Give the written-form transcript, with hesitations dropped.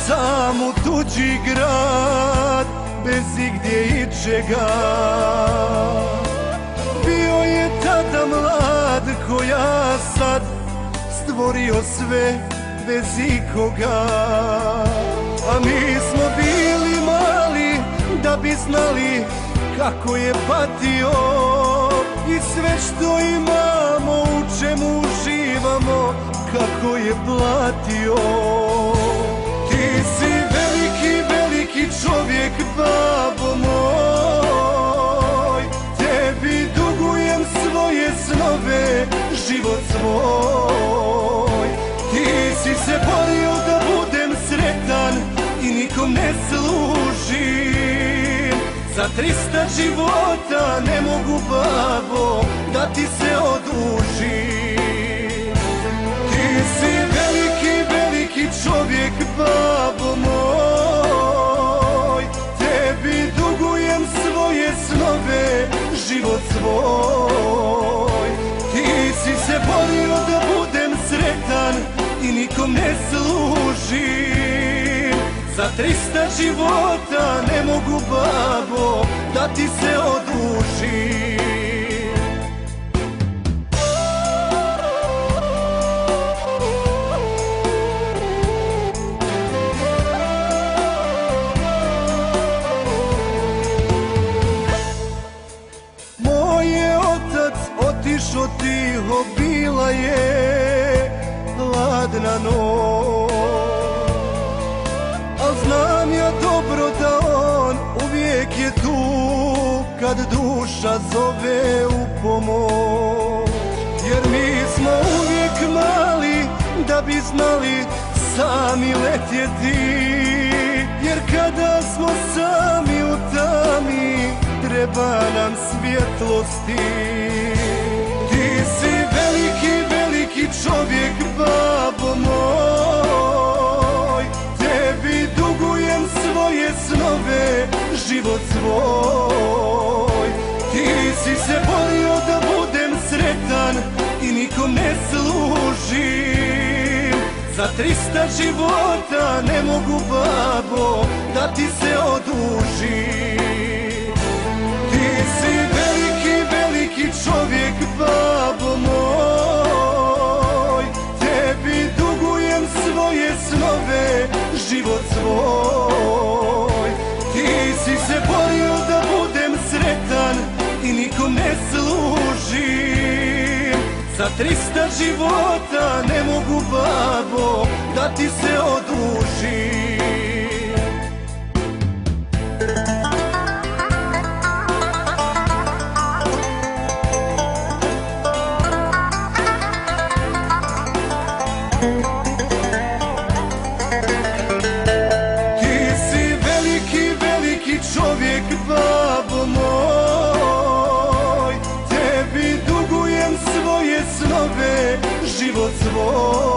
sam u tuđi grad, bez igdje ičega. Bio je tada mlad ko ja sad, stvorio sve bez ikoga. A mi smo bili mali da bi znali kako je patio, i sve što imamo, u čemu uživamo, kako je platio. Ti si veliki, veliki čovjek, babo moj, tebi dugujem svoje snove, život svoj. Ti si se borio da budem sretan i nikom ne služim. Za 300 života ne mogu, babo, da ti se odužim. Ti si veliki, veliki čovjek, babo moj, tebi dugujem svoje snove, život svoj. Ti si se borio da budem sretan i nikom ne služim. Za 300 života ne mogu, babo, da ti se odužim. Moj je otac otišao tiho, bila je hladna noć. Al znam ja dobro da on uvijek je tu kad duša zove u pomoć. Jer mi smo uvijek mali da bi znali sami letjeti. Jer kada smo sami u tami, treba nam svjetlosti. Ti si veliki, veliki čovjek, babo moj, tebi dugujem svoje snove, život svoj. Ti si se borio da budem sretan i nikom ne služim. Za 300 života ne mogu, babo, da ti se odužim. Ti si veliki, veliki čovjek, babo moj, tebi dugujem svoje snove, život svoj. Ti si se borio da budem sretan i nikom ne služim. Za 300 života ne mogu, babo, da ti se odužim. Ti si veliki, veliki čovjek, babo moj, tebi dugujem svoje snove, život svoj.